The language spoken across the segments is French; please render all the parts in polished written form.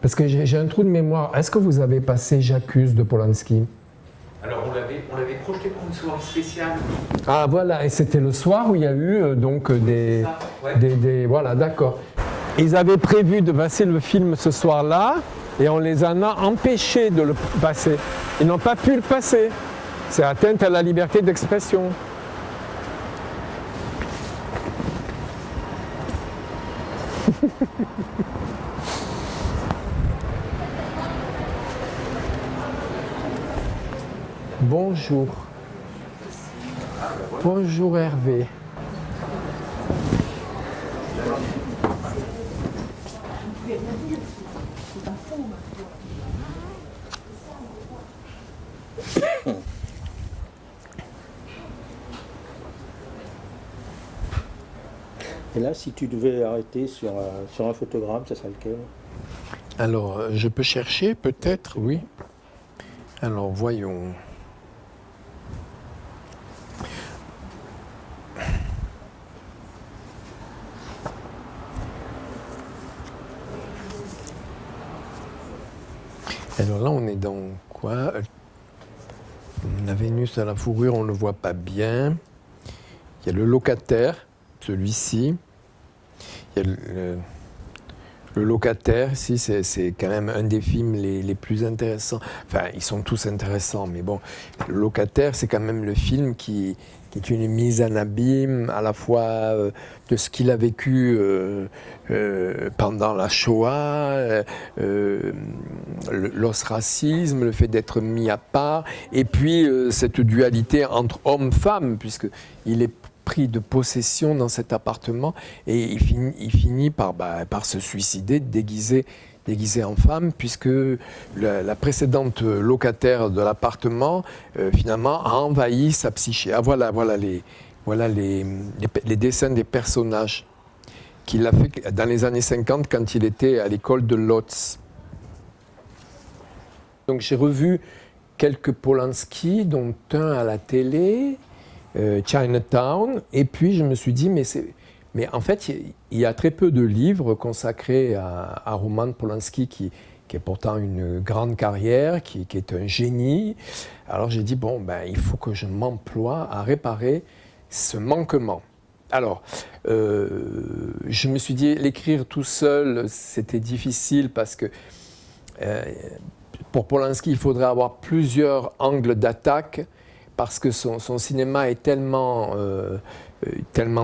Parce que j'ai un trou de mémoire. Est-ce que vous avez passé J'accuse de Polanski? Alors on l'avait projeté pour une soirée spéciale. Ah voilà, et c'était le soir où il y a eu donc voilà, d'accord. Ils avaient prévu de passer le film ce soir-là et on les en a empêchés de le passer. Ils n'ont pas pu le passer. C'est atteinte à la liberté d'expression. Bonjour. Bonjour Hervé. Et là, si tu devais arrêter sur un photogramme, ça serait lequel? Alors, je peux chercher peut-être, oui. Alors, voyons. Alors là, on est dans quoi? La Vénus à la fourrure, on ne le voit pas bien. Il y a le locataire, celui-ci. Il y a le locataire, ici, c'est quand même un des films les plus intéressants. Enfin, ils sont tous intéressants, mais bon, le locataire, c'est quand même le film qui est une mise en abîme à la fois de ce qu'il a vécu pendant la Shoah, l'ostracisme, le fait d'être mis à part, et puis cette dualité entre homme-femme, puisqu'il est pris de possession dans cet appartement et il finit par se suicider déguisé en femme, puisque la précédente locataire de l'appartement finalement a envahi sa psyché. Ah, voilà les dessins des personnages qu'il a fait dans les années 50 quand il était à l'école de Łódź. Donc j'ai revu quelques Polanski, dont un à la télé, Chinatown, et puis je me suis dit, mais en fait, il y a très peu de livres consacrés à Roman Polanski, qui est pourtant une grande carrière, qui est un génie. Alors j'ai dit, bon, il faut que je m'emploie à réparer ce manquement. Alors, je me suis dit, l'écrire tout seul, c'était difficile parce que pour Polanski, il faudrait avoir plusieurs angles d'attaque, parce que son cinéma est tellement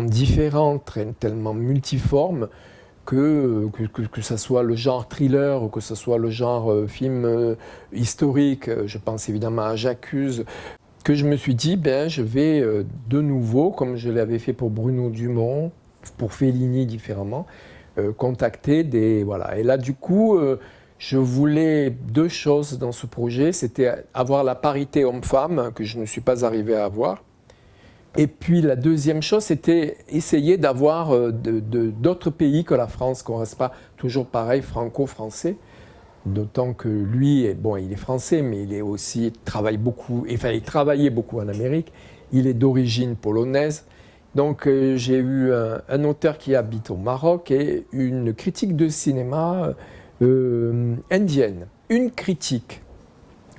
différent, tellement multiforme, que ce soit le genre thriller ou que ce soit le genre film historique, je pense évidemment à J'accuse, que je me suis dit, je vais de nouveau, comme je l'avais fait pour Bruno Dumont, pour Fellini différemment, contacter des... Voilà. Et là, du coup... je voulais deux choses dans ce projet, c'était avoir la parité homme-femme, que je ne suis pas arrivé à avoir. Et puis la deuxième chose, c'était essayer d'avoir d'autres pays que la France, qu'on ne reste pas toujours pareil, franco-français. D'autant que lui, il est français, mais il travaillait beaucoup en Amérique. Il est d'origine polonaise. Donc j'ai eu un auteur qui habite au Maroc et une critique de cinéma indienne, une critique,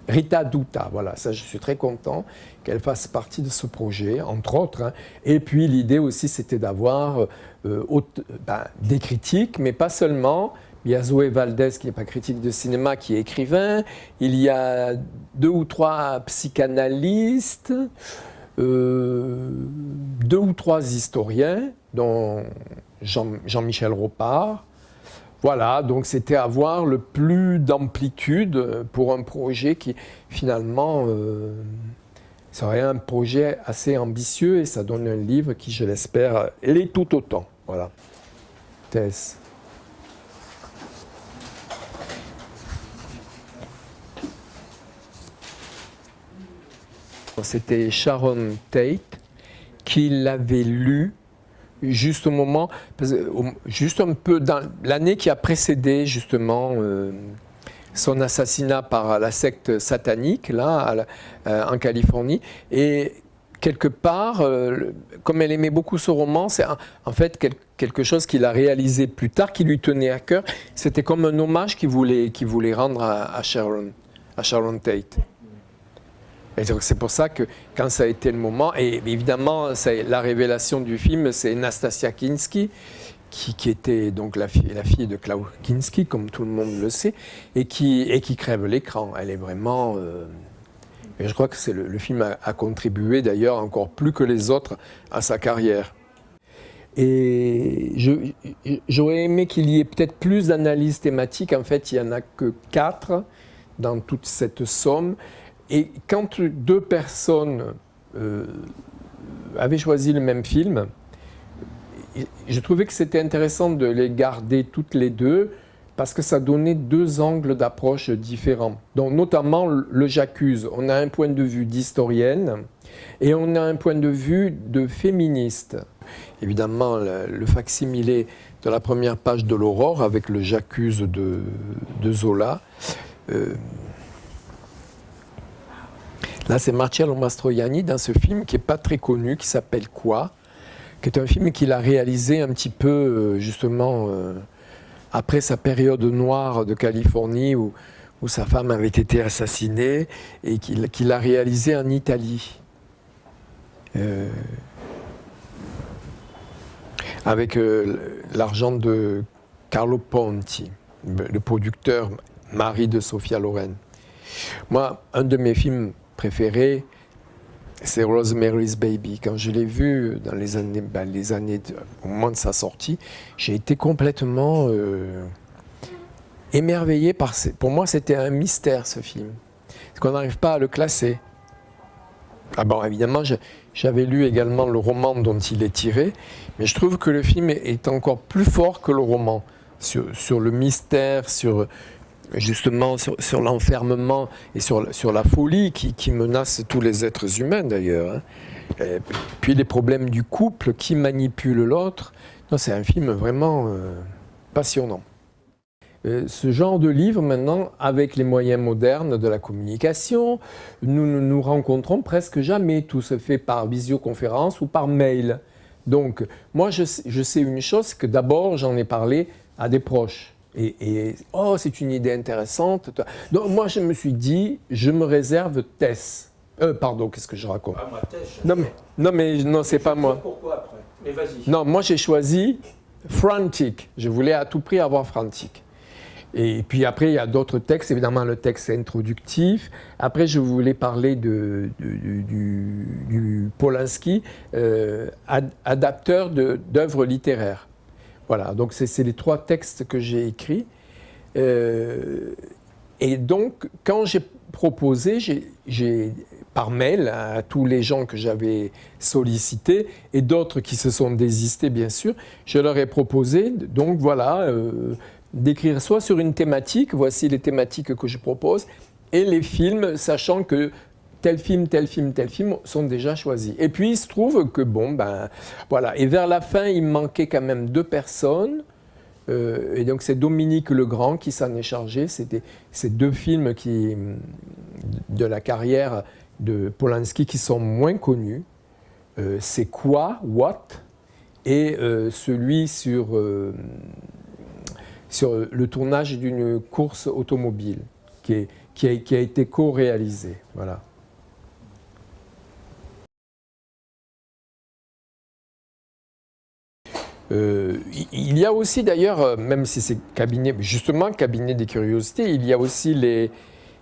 Rita Dutta, voilà, ça je suis très content qu'elle fasse partie de ce projet, entre autres, hein. Et puis l'idée aussi c'était d'avoir des critiques, mais pas seulement. Il y a Zoé Valdez qui n'est pas critique de cinéma, qui est écrivain, il y a 2 ou 3 psychanalystes, 2 ou 3 historiens, dont Jean-Michel Ropard. Voilà, donc c'était avoir le plus d'amplitude pour un projet qui, finalement, serait un projet assez ambitieux et ça donne un livre qui, je l'espère, l'est tout autant. Voilà. Tess. C'était Sharon Tate qui l'avait lu juste au moment, juste un peu dans l'année qui a précédé justement son assassinat par la secte satanique, là, en Californie. Et quelque part, comme elle aimait beaucoup ce roman, c'est en fait quelque chose qu'il a réalisé plus tard, qui lui tenait à cœur. C'était comme un hommage qu'il voulait rendre à Sharon Tate. Et c'est pour ça que quand ça a été le moment, et évidemment la révélation du film, c'est Nastasia Kinski, qui était donc la fille de Klaus Kinski, comme tout le monde le sait, et qui crève l'écran. Elle est vraiment... et je crois que le film a contribué d'ailleurs encore plus que les autres à sa carrière. Et j'aurais aimé qu'il y ait peut-être plus d'analyses thématiques. En fait, il n'y en a que 4 dans toute cette somme. Et quand 2 personnes avaient choisi le même film, je trouvais que c'était intéressant de les garder toutes les deux parce que ça donnait 2 angles d'approche différents. Donc, notamment le J'accuse. On a un point de vue d'historienne et on a un point de vue de féministe. Évidemment, le facsimilé de la première page de l'Aurore avec le J'accuse de Zola. Là, c'est Marcello Mastroianni dans ce film qui n'est pas très connu, qui s'appelle Quoi, qui est un film qu'il a réalisé un petit peu, justement, après sa période noire de Californie, où sa femme avait été assassinée, et qu'il a réalisé en Italie. Avec l'argent de Carlo Ponti, le producteur, mari de Sophia Loren. Moi, un de mes films préférés, c'est Rosemary's Baby. Quand je l'ai vu dans les années au moment de sa sortie, j'ai été complètement émerveillé par... Pour moi, c'était un mystère, ce film. Parce qu'on n'arrive pas à le classer. Ah bon, évidemment, j'avais lu également le roman dont il est tiré, mais je trouve que le film est encore plus fort que le roman, sur le mystère, sur l'enfermement et sur la folie qui menace tous les êtres humains d'ailleurs. Hein. Puis les problèmes du couple, qui manipule l'autre. C'est un film vraiment passionnant. Ce genre de livre, maintenant, avec les moyens modernes de la communication, nous ne nous rencontrons presque jamais. Tout se fait par visioconférence ou par mail. Donc, moi, je sais une chose, c'est que d'abord, j'en ai parlé à des proches. Oh, c'est une idée intéressante. Donc, moi, je me suis dit, je me réserve Tess. Pardon, qu'est-ce que je raconte? Ah, moi, Tess. Non, c'est pas moi. Pourquoi après? Mais vas-y. Non, moi, j'ai choisi Frantic. Je voulais à tout prix avoir Frantic. Et puis après, il y a d'autres textes, évidemment le texte introductif. Après, je voulais parler du Polanski, adapteur d'œuvres littéraires. Voilà, donc c'est les 3 textes que j'ai écrits. Et donc, quand j'ai proposé, j'ai par mail à tous les gens que j'avais sollicités et d'autres qui se sont désistés, bien sûr, je leur ai proposé, donc voilà, d'écrire soit sur une thématique, voici les thématiques que je propose, et les films, sachant que tel film sont déjà choisis. Et puis il se trouve que voilà. Et vers la fin, il me manquait quand même 2 personnes. Et donc c'est Dominique Legrand qui s'en est chargé. C'était ces 2 films de la carrière de Polanski qui sont moins connus. C'est Quoi, What, et celui sur le tournage d'une course automobile qui a été co-réalisé. Voilà. Il y a aussi d'ailleurs, même si c'est cabinet des curiosités, il y a aussi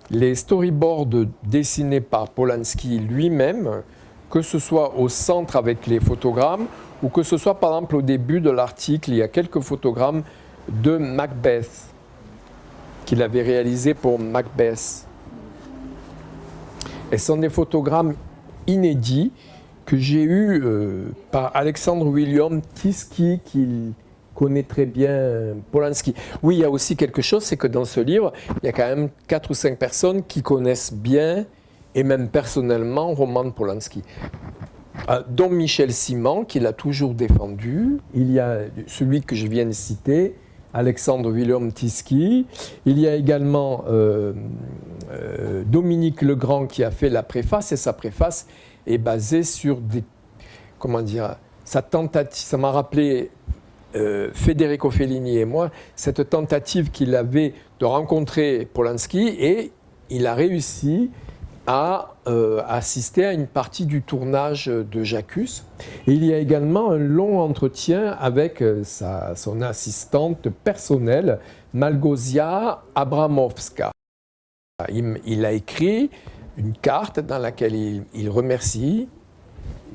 les storyboards dessinés par Polanski lui-même, que ce soit au centre avec les photogrammes, ou que ce soit par exemple au début de l'article, il y a quelques photogrammes de Macbeth, qu'il avait réalisé pour Macbeth. Et ce sont des photogrammes inédits que j'ai eus par Alexandre William Tiski, qui connaît très bien Polanski. Oui, il y a aussi quelque chose, c'est que dans ce livre, il y a quand même 4 ou 5 personnes qui connaissent bien, et même personnellement, Roman Polanski. Dont Michel Simon, qui l'a toujours défendu. Il y a celui que je viens de citer, Alexandre William Tiski. Il y a également Dominique Legrand qui a fait la préface, et sa préface, est basé sur des, comment dire, sa tentative, ça m'a rappelé Federico Fellini et moi, cette tentative qu'il avait de rencontrer Polanski, et il a réussi à assister à une partie du tournage de J'accuse. Et il y a également un long entretien avec son assistante personnelle, Malgosia Abramovska. Il a écrit une carte dans laquelle il remercie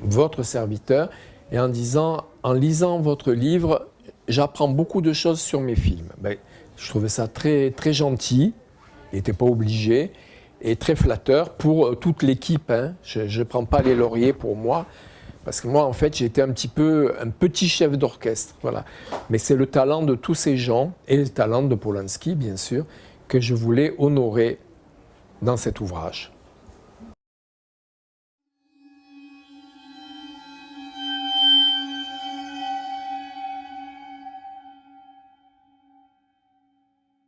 votre serviteur et en disant, en lisant votre livre, j'apprends beaucoup de choses sur mes films. Ben, je trouvais ça très, très gentil, il n'était pas obligé, et très flatteur pour toute l'équipe. Hein. Je ne prends pas les lauriers pour moi, parce que moi, en fait, j'ai été un petit chef d'orchestre. Voilà. Mais c'est le talent de tous ces gens, et le talent de Polanski, bien sûr, que je voulais honorer dans cet ouvrage.